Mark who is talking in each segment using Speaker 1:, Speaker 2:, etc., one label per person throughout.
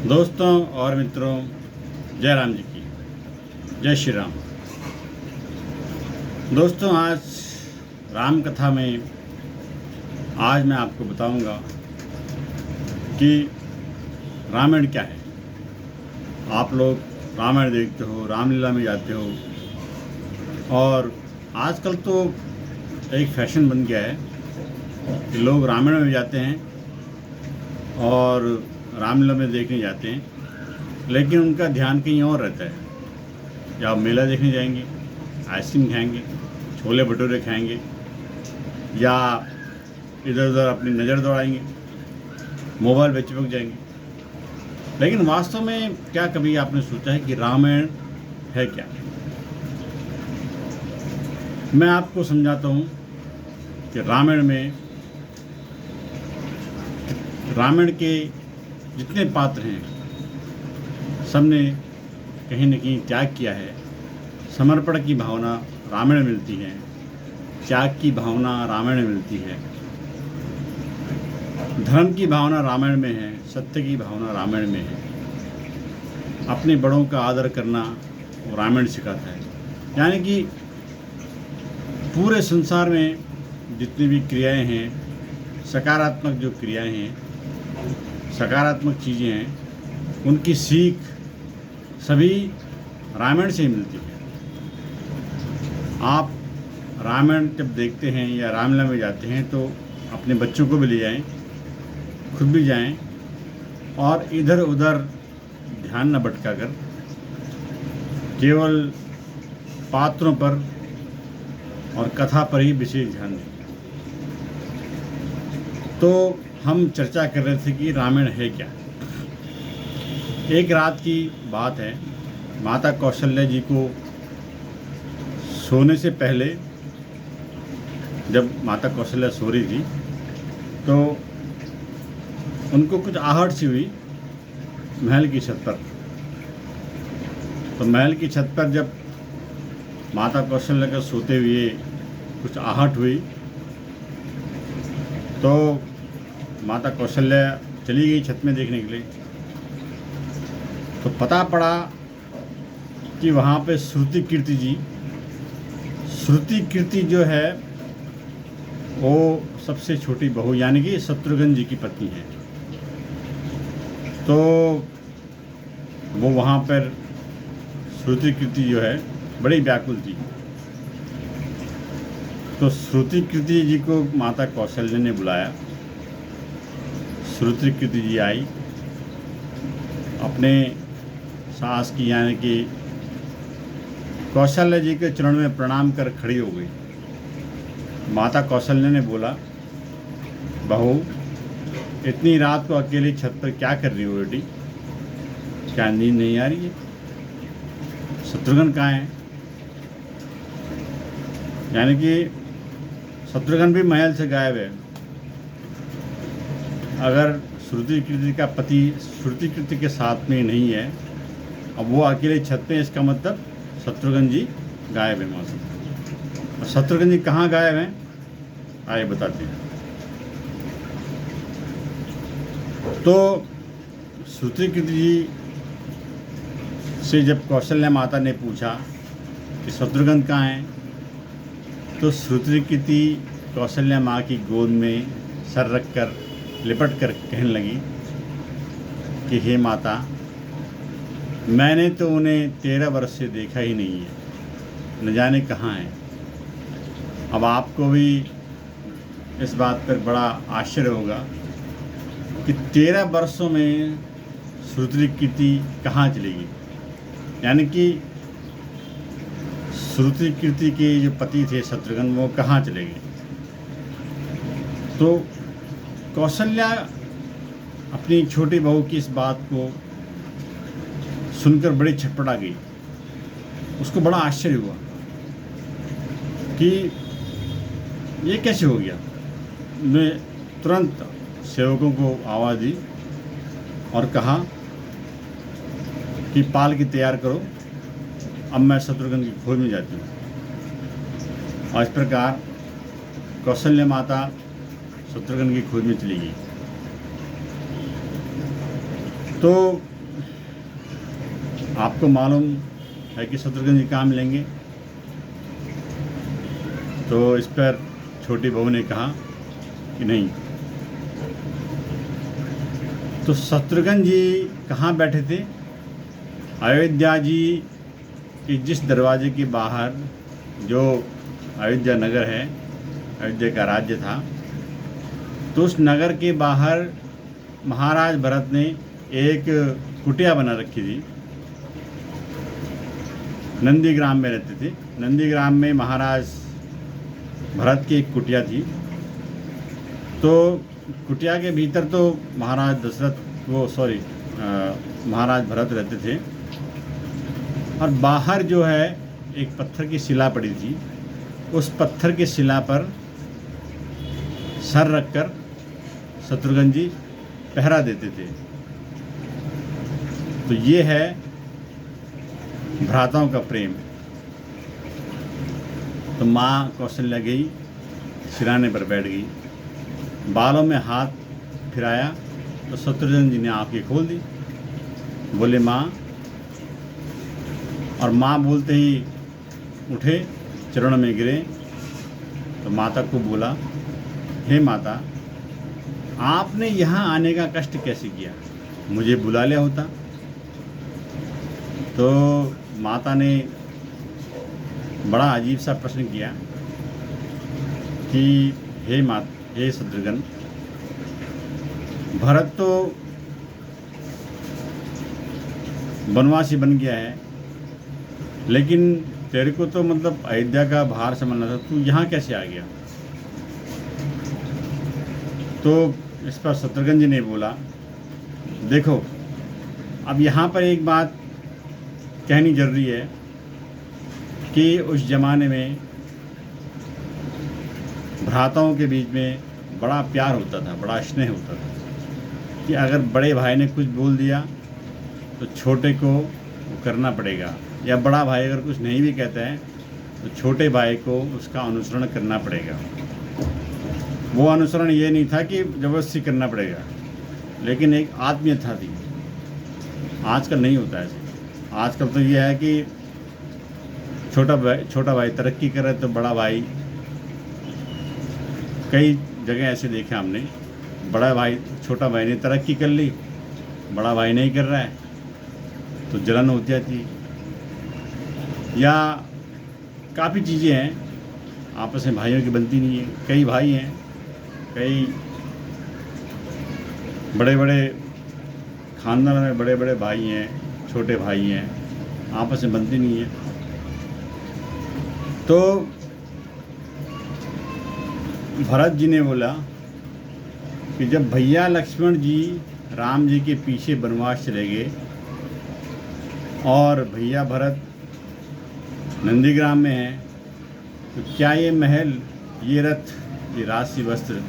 Speaker 1: दोस्तों और मित्रों, जय राम जी की जय श्री राम। दोस्तों, आज राम कथा में आज मैं आपको बताऊंगा कि रामायण क्या है। आप लोग रामायण देखते हो, रामलीला में जाते हो, और आजकल तो एक फैशन बन गया है कि लोग रामायण में जाते हैं और रामलीला में देखने जाते हैं, लेकिन उनका ध्यान कहीं और रहता है। या आप मेला देखने जाएंगे, आइसक्रीम खाएंगे, छोले भटूरे खाएंगे, या इधर उधर अपनी नज़र दौड़ाएंगे, मोबाइल पे चिपक जाएंगे। लेकिन वास्तव में क्या कभी आपने सोचा है कि रामायण है क्या? मैं आपको समझाता हूँ कि रामायण के जितने पात्र हैं, सबने कहीं न कहीं त्याग किया है। समर्पण की भावना रामायण में मिलती है, त्याग की भावना रामायण में मिलती है, धर्म की भावना रामायण में है, सत्य की भावना रामायण में है। अपने बड़ों का आदर करना वो रामायण सिखाता है। यानी कि पूरे संसार में जितनी भी क्रियाएं हैं, सकारात्मक जो क्रियाएं हैं, सकारात्मक चीज़ें हैं, उनकी सीख सभी रामायण से ही मिलती है। आप रामायण जब देखते हैं या रामलीला में जाते हैं तो अपने बच्चों को भी ले जाएं, खुद भी जाएं, और इधर उधर ध्यान न भटका कर केवल पात्रों पर और कथा पर ही विशेष ध्यान दें। तो हम चर्चा कर रहे थे कि रामायण है क्या। एक रात की बात है, माता कौशल्या जी को सोने से पहले, जब माता कौशल्या सो रही थी तो उनको कुछ आहट सी हुई महल की छत पर। तो महल की छत पर जब माता कौशल्या का सोते हुए कुछ आहट हुई तो माता कौशल्या चली गई छत में देखने के लिए। तो पता पड़ा कि वहाँ पे श्रुति कीर्ति जो है वो सबसे छोटी बहू, यानी कि शत्रुघ्न जी की पत्नी है। तो वो वहाँ पर श्रुति कीर्ति जो है बड़ी व्याकुल थी। तो श्रुति कीर्ति जी को माता कौशल्या ने बुलाया। श्रुति कीर्ति जी आई, अपने सास की यानी कि कौशल्या जी के चरण में प्रणाम कर खड़ी हो गई। माता कौशल्या ने बोला, बहू, इतनी रात को अकेली छत पर क्या कर रही हो बेटी? क्या नींद नहीं आ रही है? शत्रुघ्न कहाँ है? यानी कि शत्रुघ्न भी महल से गायब है। अगर श्रुति कीर्ति का पति श्रुति कीर्ति के साथ में नहीं है, अब वो अकेले छत पे, इसका मतलब शत्रुघ्न जी गायब है वहाँ से। और शत्रुघ्न जी कहाँ गायब हैं, आइए बताते हैं। तो श्रुति कीर्ति जी से जब कौशल्या माता ने पूछा कि शत्रुघ्न कहाँ हैं, तो श्रुति कीर्ति कौशल्या माँ की गोद में सर रख कर लिपट कर कहने लगी कि हे माता, मैंने तो उन्हें 13 वर्ष से देखा ही नहीं है, न जाने कहाँ हैं। अब आपको भी इस बात पर बड़ा आश्चर्य होगा कि 13 वर्षों में श्रुति कीर्ति कहाँ चली गई। यानी कि श्रुति कीर्ति के जो पति थे शत्रुघ्न, वो कहाँ चले गए। तो कौशल्या अपनी छोटी बहू की इस बात को सुनकर बड़ी छटपटा गई। उसको बड़ा आश्चर्य हुआ कि ये कैसे हो गया। ने तुरंत सेवकों को आवाज़ दी और कहा कि पालकी तैयार करो, अब मैं शत्रुघ्न की खोज में जाती हूँ। और इस प्रकार कौशल्या माता शत्रुघ्न की खोज में चली गई। तो आपको मालूम है कि शत्रुघ्न जी कहाँ मिलेंगे? तो इस पर छोटी बहू ने कहा कि नहीं। तो शत्रुघ्न जी कहाँ बैठे थे? अयोध्या जी के जिस दरवाजे के बाहर, जो अयोध्या नगर है, अयोध्या का राज्य था, तो उस नगर के बाहर महाराज भरत ने एक कुटिया बना रखी थी। नंदीग्राम में रहते थे। नंदीग्राम में महाराज भरत की एक कुटिया थी। तो कुटिया के भीतर तो महाराज महाराज भरत रहते थे, और बाहर जो है एक पत्थर की शिला पड़ी थी। उस पत्थर की शिला पर सर रखकर शत्रुघ्न जी पहरा देते थे। तो ये है भ्राताओं का प्रेम। तो माँ कौशल्या गई, सिराने पर बैठ गई, बालों में हाथ फिराया तो शत्रुघ्न जी ने आंखें खोल दी, बोले माँ। और माँ बोलते ही उठे, चरणों में गिरे। तो माता को बोला, हे माता, आपने यहाँ आने का कष्ट कैसे किया? मुझे बुला लिया होता। तो माता ने बड़ा अजीब सा प्रश्न किया कि हे शत्रुघ्न, भरत तो वनवासी बन गया है, लेकिन तेरे को तो मतलब अयोध्या का भार संभालना था, तू यहाँ कैसे आ गया? तो इस पर शत्रुघ्न जी ने बोला, देखो, अब यहाँ पर एक बात कहनी जरूरी है कि उस ज़माने में भ्राताओं के बीच में बड़ा प्यार होता था, बड़ा स्नेह होता था कि अगर बड़े भाई ने कुछ बोल दिया तो छोटे को वो करना पड़ेगा, या बड़ा भाई अगर कुछ नहीं भी कहता है तो छोटे भाई को उसका अनुसरण करना पड़ेगा। वो अनुसरण ये नहीं था कि ज़बरदस्ती करना पड़ेगा, लेकिन एक आत्मीयता थी। आजकल नहीं होता ऐसे। आजकल तो ये है कि छोटा भाई तरक्की करे तो बड़ा भाई, कई जगह ऐसे देखे हमने, छोटा भाई ने तरक्की कर ली, बड़ा भाई नहीं कर रहा है तो जलन होती जाती है। या काफ़ी चीज़ें हैं आपस में भाइयों की बनती नहीं है। कई भाई हैं, कई बड़े बड़े खानदान में बड़े बड़े भाई हैं, छोटे भाई हैं, आपस में बनती नहीं है। तो भरत जी ने बोला कि जब भैया लक्ष्मण जी राम जी के पीछे वनवास चले गए और भैया भरत नंदीग्राम में हैं, तो क्या ये महल, ये रथ, ये राशि वस्त्र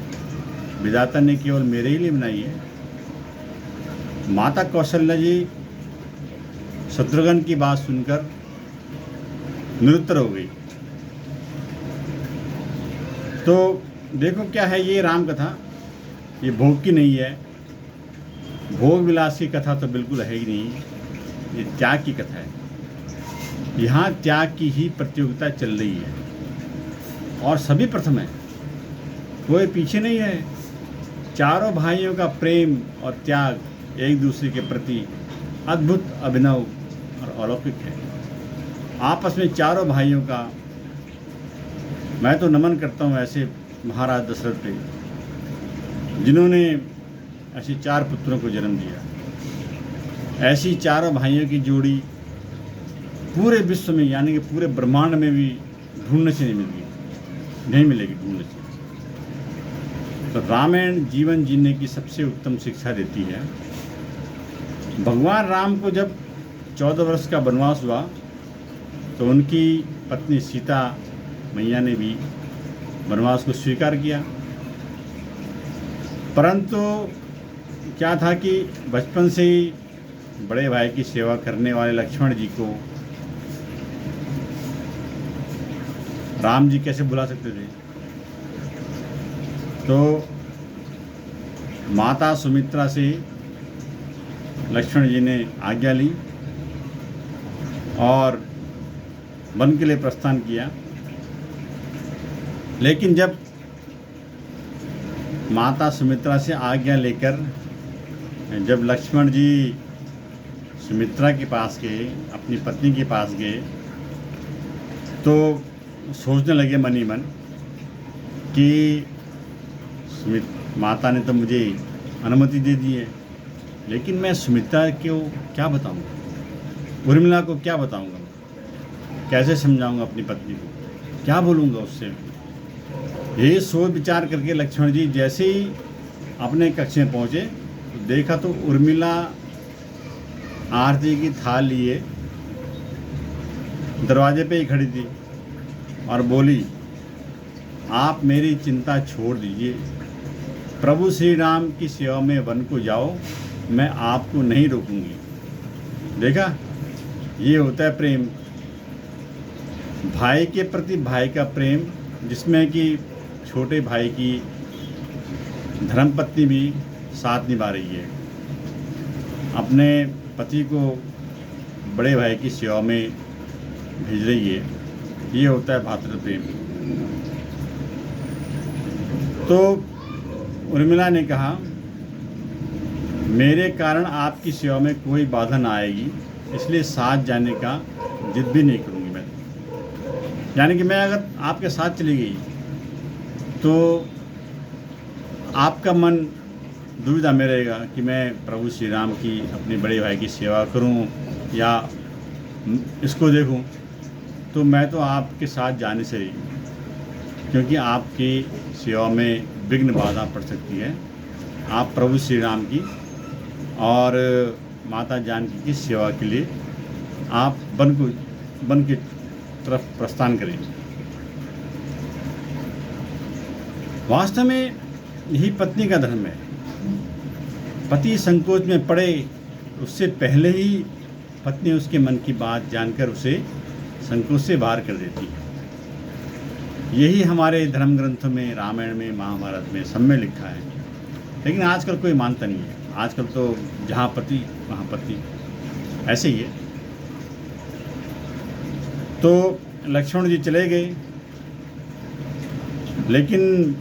Speaker 1: विधाता ने केवल मेरे ही लिए बनाई है? माता कौशल्या जी शत्रुघ्न की बात सुनकर निरुत्तर हो गई। तो देखो क्या है ये राम कथा, ये भोग की नहीं है, भोग विलास की कथा तो बिल्कुल है ही नहीं, ये त्याग की कथा है। यहाँ त्याग की ही प्रतियोगिता चल रही है और सभी प्रथम है, कोई पीछे नहीं है। चारों भाइयों का प्रेम और त्याग एक दूसरे के प्रति अद्भुत, अभिनव और अलौकिक है। आपस में चारों भाइयों का मैं तो नमन करता हूँ ऐसे महाराज दशरथ पे, जिन्होंने ऐसे 4 पुत्रों को जन्म दिया। ऐसी चारों भाइयों की जोड़ी पूरे विश्व में, यानी कि पूरे ब्रह्मांड में भी ढूंढने से नहीं मिलेगी ढूंढने से। तो रामायण जीवन जीने की सबसे उत्तम शिक्षा देती है। भगवान राम को जब 14 वर्ष का वनवास हुआ तो उनकी पत्नी सीता मैया ने भी वनवास को स्वीकार किया, परंतु क्या था कि बचपन से ही बड़े भाई की सेवा करने वाले लक्ष्मण जी को राम जी कैसे भुला सकते थे। तो माता सुमित्रा से लक्ष्मण जी ने आज्ञा ली और वन के लिए प्रस्थान किया। लेकिन जब माता सुमित्रा से आज्ञा लेकर जब लक्ष्मण जी सुमित्रा के पास गए, अपनी पत्नी के पास गए, तो सोचने लगे मन ही मन कि माता ने तो मुझे अनुमति दे दी है, लेकिन मैं सुमित्रा को क्या बताऊंगा, उर्मिला को क्या बताऊंगा, कैसे समझाऊंगा अपनी पत्नी को, क्या बोलूंगा उससे। यही सोच विचार करके लक्ष्मण जी जैसे ही अपने कक्ष में पहुँचे तो देखा तो उर्मिला आरती की थाल लिए दरवाजे पे ही खड़ी थी और बोली, आप मेरी चिंता छोड़ दीजिए, प्रभु श्री राम की सेवा में वन को जाओ, मैं आपको नहीं रोकूंगी। देखा, ये होता है प्रेम, भाई के प्रति भाई का प्रेम, जिसमें कि छोटे भाई की धर्मपत्नी भी साथ निभा रही है, अपने पति को बड़े भाई की सेवा में भेज रही है। ये होता है भातृ प्रेम। तो उर्मिला ने कहा, मेरे कारण आपकी सेवा में कोई बाधा ना आएगी, इसलिए साथ जाने का जिद भी नहीं करूँगी मैं। यानी कि मैं अगर आपके साथ चली गई तो आपका मन दुविधा में रहेगा कि मैं प्रभु श्री राम की, अपने बड़े भाई की सेवा करूं या इसको देखूं। तो मैं तो आपके साथ जाने से रही, क्योंकि आपकी सेवा में विघ्न बाधा पड़ सकती है। आप प्रभु श्री राम की और माता जानकी की सेवा के लिए आप वन की तरफ प्रस्थान करें। वास्तव में यही पत्नी का धर्म है। पति संकोच में पड़े उससे पहले ही पत्नी उसके मन की बात जानकर उसे संकोच से बाहर कर देती है। यही हमारे धर्म ग्रंथों में, रामायण में, महाभारत में, सब में लिखा है। लेकिन आजकल कोई मानता नहीं है। आजकल तो जहाँ पति वहाँ पति, ऐसे ही है। तो लक्ष्मण जी चले गए, लेकिन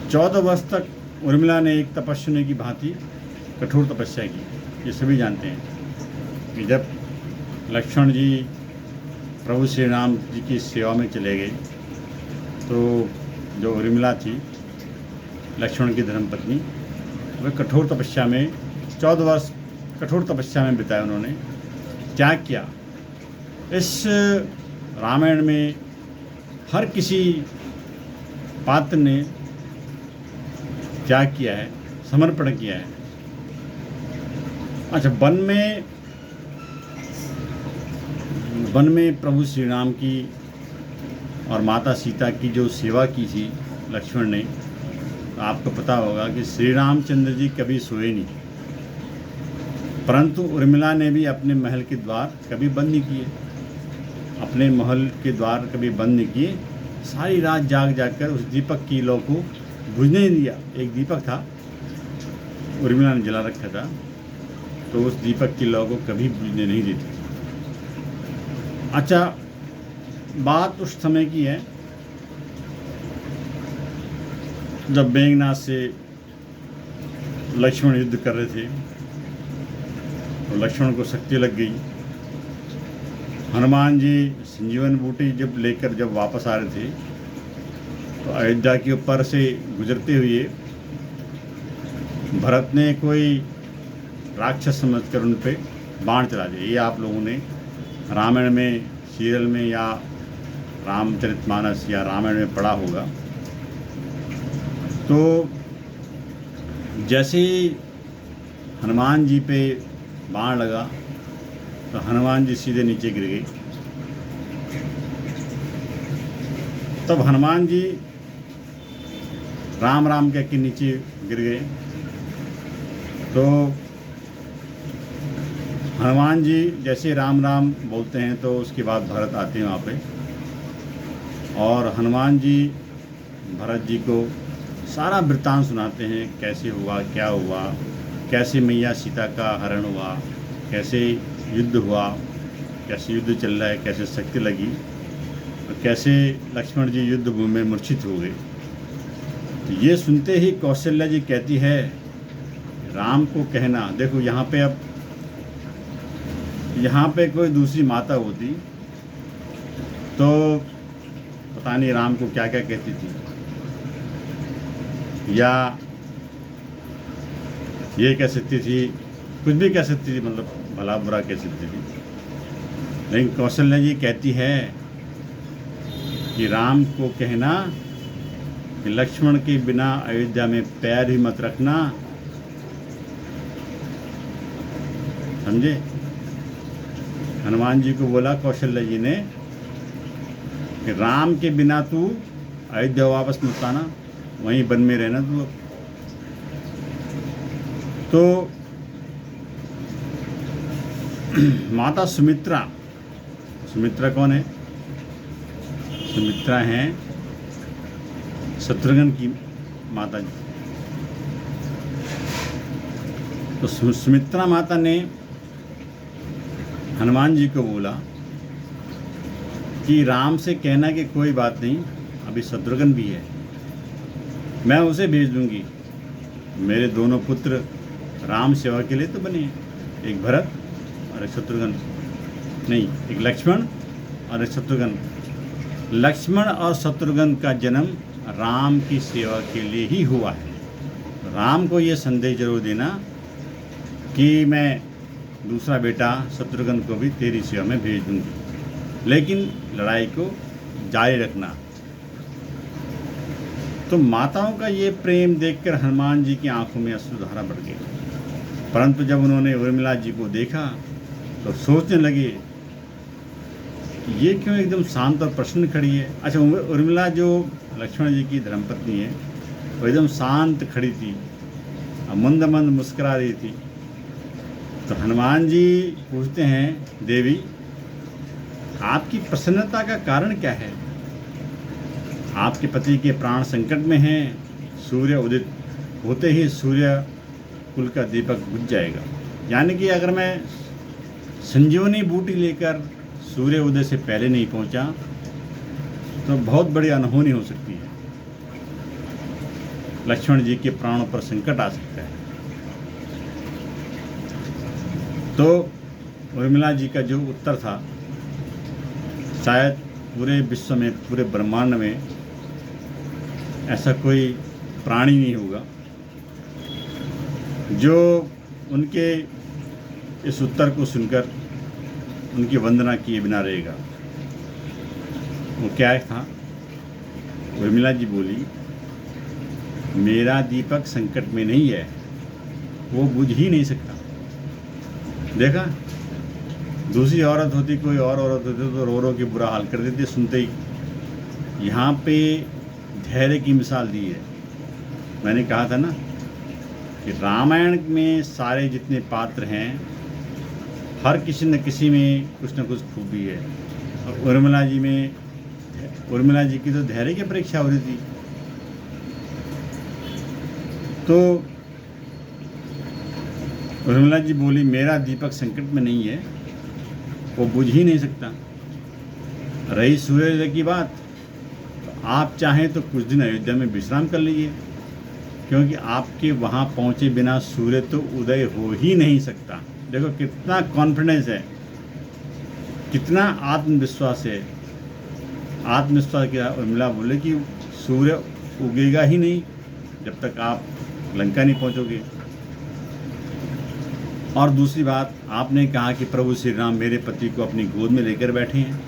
Speaker 1: 14 वर्ष तक उर्मिला ने एक तपस्विनी की भांति कठोर तपस्या की। ये सभी जानते हैं कि जब लक्ष्मण जी प्रभु श्री राम जी की सेवा में चले गए तो जो उर्मिला थी, लक्ष्मण की धर्मपत्नी, वह कठोर तपस्या में 14 वर्ष कठोर तपस्या में बिताए। उन्होंने त्याग किया। इस रामायण में हर किसी पात्र ने त्याग किया है, समर्पण किया है। अच्छा, वन में प्रभु श्री राम की और माता सीता की जो सेवा की थी लक्ष्मण ने, तो आपको पता होगा कि श्री रामचंद्र जी कभी सोए नहीं, परंतु उर्मिला ने भी अपने महल के द्वार कभी बंद नहीं किए। अपने महल के द्वार कभी बंद नहीं किए। सारी रात जाग जाकर उस दीपक की लौ को बुझने नहीं दिया। एक दीपक था, उर्मिला ने जला रखा था, तो उस दीपक की लौ को कभी बुझने नहीं देती। अच्छा, बात उस समय की है जब मेघनाथ से लक्ष्मण युद्ध कर रहे थे, तो लक्ष्मण को शक्ति लग गई। हनुमान जी संजीवन बूटी जब वापस आ रहे थे, तो अयोध्या के ऊपर से गुजरते हुए भरत ने कोई राक्षस समझकर उन पे बाण चला दिया। ये आप लोगों ने रामायण में, सीरियल में या रामचरितमानस या रामायण में पढ़ा होगा। तो जैसे ही हनुमान जी पे बाण लगा तो हनुमान जी सीधे नीचे गिर गए। तब हनुमान जी राम राम कह के नीचे गिर गए। तो हनुमान जी जैसे राम राम बोलते हैं तो उसके बाद भरत आते हैं वहाँ पे, और हनुमान जी भरत जी को सारा वृत्तांत सुनाते हैं, कैसे हुआ, क्या हुआ, कैसे मैया सीता का हरण हुआ, कैसे युद्ध हुआ, कैसे युद्ध चल रहा है, कैसे शक्ति लगी और कैसे लक्ष्मण जी युद्ध भूमि में मूर्छित हो गए। तो ये सुनते ही कौशल्या जी कहती है राम को कहना, देखो यहाँ पे अब यहाँ पे कोई दूसरी माता होती तो पता नहीं राम को क्या क्या कहती थी, या ये कह सकती थी, कुछ भी कह सकती थी, मतलब भला बुरा कह सकती थी। लेकिन कौशल्या जी कहती है कि राम को कहना कि लक्ष्मण के बिना अयोध्या में पैर ही मत रखना, समझे। हनुमान जी को बोला कौशल्या जी ने कि राम के बिना तू अयोध्या वापस मत आना, वहीं वन में रहना तू। तो माता सुमित्रा, सुमित्रा कौन है? सुमित्रा हैं शत्रुघ्न की माता जी। तो सुमित्रा माता ने हनुमान जी को बोला कि राम से कहना कि कोई बात नहीं, अभी शत्रुघ्न भी है, मैं उसे भेज दूंगी। मेरे दोनों पुत्र राम सेवा के लिए तो बने हैं, एक भरत और एक शत्रुघ्न, नहीं एक लक्ष्मण और एक शत्रुघ्न। लक्ष्मण और शत्रुघ्न का जन्म राम की सेवा के लिए ही हुआ है। राम को ये संदेश जरूर देना कि मैं दूसरा बेटा शत्रुघ्न को भी तेरी सेवा में भेज दूंगी, लेकिन लड़ाई को जारी रखना। तो माताओं का ये प्रेम देखकर हनुमान जी की आंखों में अश्रुधारा बढ़ गई। परंतु जब उन्होंने उर्मिला जी को देखा तो सोचने लगे ये क्यों एकदम शांत और प्रसन्न खड़ी है। अच्छा, उर्मिला जो लक्ष्मण जी की धर्मपत्नी है वो एकदम शांत खड़ी थी, मंद मंद मुस्कुरा रही थी। तो हनुमान जी पूछते हैं देवी आपकी प्रसन्नता का कारण क्या है? आपके पति के प्राण संकट में हैं, सूर्य उदित होते ही सूर्य कुल का दीपक बुझ जाएगा। यानी कि अगर मैं संजीवनी बूटी लेकर सूर्य उदय से पहले नहीं पहुंचा तो बहुत बड़ी अनहोनी हो सकती है, लक्ष्मण जी के प्राणों पर संकट आ सकता है। तो उर्मिला जी का जो उत्तर था, शायद पूरे विश्व में, पूरे ब्रह्मांड में ऐसा कोई प्राणी नहीं होगा जो उनके इस उत्तर को सुनकर उनकी वंदना किए बिना रहेगा। वो क्या था? उर्मिला जी बोली मेरा दीपक संकट में नहीं है, वो बुझ ही नहीं सकता। देखा, दूसरी औरत होती, कोई और औरत होती तो रो रो के बुरा हाल कर देती सुनते ही। यहाँ पे धैर्य की मिसाल दी है। मैंने कहा था ना कि रामायण में सारे जितने पात्र हैं हर किसी न किसी में कुछ न कुछ खूबी है। और उर्मिला जी की तो धैर्य की परीक्षा हो रही थी। तो उर्मिला जी बोली मेरा दीपक संकट में नहीं है, वो बुझ ही नहीं सकता। रही सूर्योदय की बात, तो आप चाहें तो कुछ दिन अयोध्या में विश्राम कर लीजिए, क्योंकि आपके वहाँ पहुँचे बिना सूर्य तो उदय हो ही नहीं सकता। देखो कितना कॉन्फिडेंस है, कितना आत्मविश्वास है। आत्मविश्वास किया उर्मिला बोले कि सूर्य उगेगा ही नहीं जब तक आप लंका नहीं पहुँचोगे। और दूसरी बात, आपने कहा कि प्रभु श्री राम मेरे पति को अपनी गोद में लेकर बैठे हैं।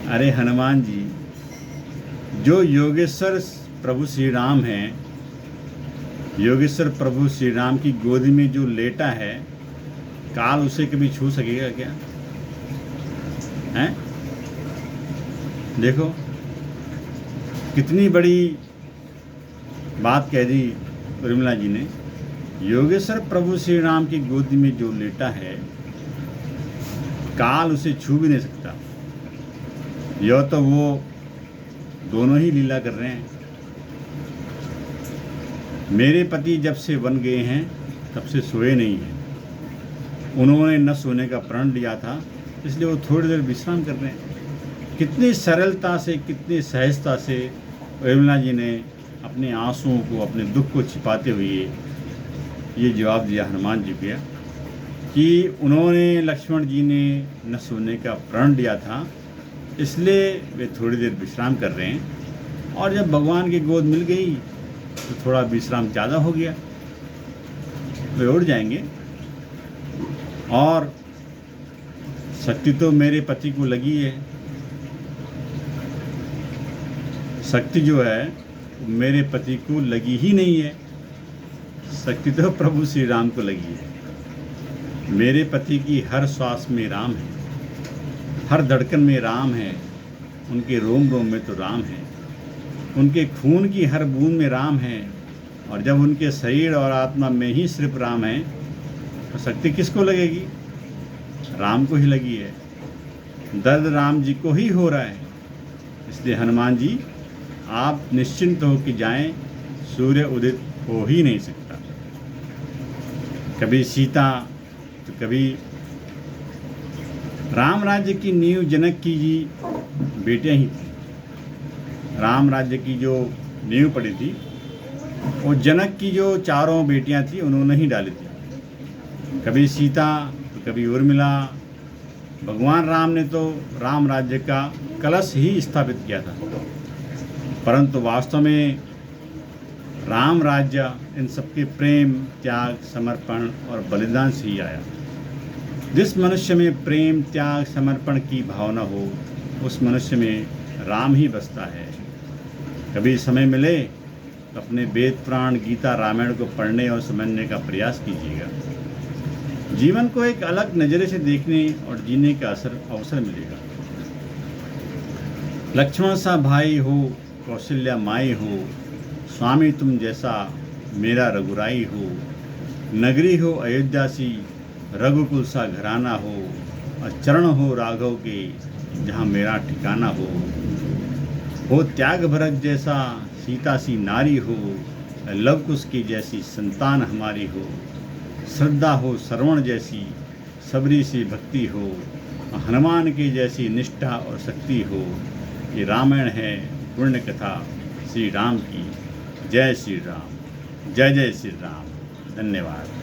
Speaker 1: अरे हनुमान जी, जो योगेश्वर प्रभु श्री राम हैं, योगेश्वर प्रभु श्री राम की गोदी में जो लेटा है, काल उसे कभी छू सकेगा क्या? हैं? देखो कितनी बड़ी बात कह दी उर्मिला जी ने। योगेश्वर प्रभु श्री राम की गोदी में जो लेटा है, काल उसे छू भी नहीं सकता। यह तो वो दोनों ही लीला कर रहे हैं। मेरे पति जब से वन गए हैं तब से सोए नहीं हैं। उन्होंने न सोने का प्रण लिया था, इसलिए वो थोड़ी देर विश्राम कर रहे हैं। कितनी सरलता से, कितनी सहजता से उर्मिला जी ने अपने आंसुओं को, अपने दुख को छिपाते हुए ये जवाब दिया हनुमान जी को कि उन्होंने, लक्ष्मण जी ने न सोने का प्रण लिया था, इसलिए वे थोड़ी देर विश्राम कर रहे हैं। और जब भगवान की गोद मिल गई तो थोड़ा विश्राम ज़्यादा हो गया, वे उड़ जाएंगे। और शक्ति तो मेरे पति को लगी है, शक्ति जो है मेरे पति को लगी ही नहीं है, शक्ति तो प्रभु श्री राम को लगी है। मेरे पति की हर श्वास में राम है, हर धड़कन में राम है, उनके रोम रोम में तो राम है, उनके खून की हर बूंद में राम है। और जब उनके शरीर और आत्मा में ही सिर्फ राम है तो शक्ति किसको लगेगी? राम को ही लगी है। दर्द राम जी को ही हो रहा है। इसलिए हनुमान जी, आप निश्चिंत हो कि जाएं, सूर्य उदित हो ही नहीं सकता। कभी सीता तो कभी राम राज्य की नींव जनक की जी बेटियां ही थी। राम राज्य की जो नींव पड़ी थी वो जनक की जो चारों बेटियां थी उन्होंने ही डाली थी। कभी सीता तो कभी उर्मिला। भगवान राम ने तो राम राज्य का कलश ही स्थापित किया था, परंतु वास्तव में राम राज्य इन सबके प्रेम, त्याग, समर्पण और बलिदान से ही आया। जिस मनुष्य में प्रेम, त्याग, समर्पण की भावना हो, उस मनुष्य में राम ही बसता है। कभी समय मिले तो अपने वेद, पुराण, गीता, रामायण को पढ़ने और समझने का प्रयास कीजिएगा। जीवन को एक अलग नज़रिए से देखने और जीने का अवसर मिलेगा। लक्ष्मण सा भाई हो, कौशल्या माई हो, स्वामी तुम जैसा मेरा रघुराई हो, नगरी हो अयोध्या सी, रघुकुल सा घराना हो, और चरण हो राघव के जहाँ मेरा ठिकाना हो त्याग भरत जैसा सीता सी नारी हो, लव कुश की जैसी संतान हमारी हो, श्रद्धा हो श्रवण जैसी, सबरी सी भक्ति हो, हनुमान की जैसी निष्ठा और शक्ति हो। ये रामायण है पुण्य कथा श्री राम की। जय श्री राम, जय जय श्री राम। धन्यवाद।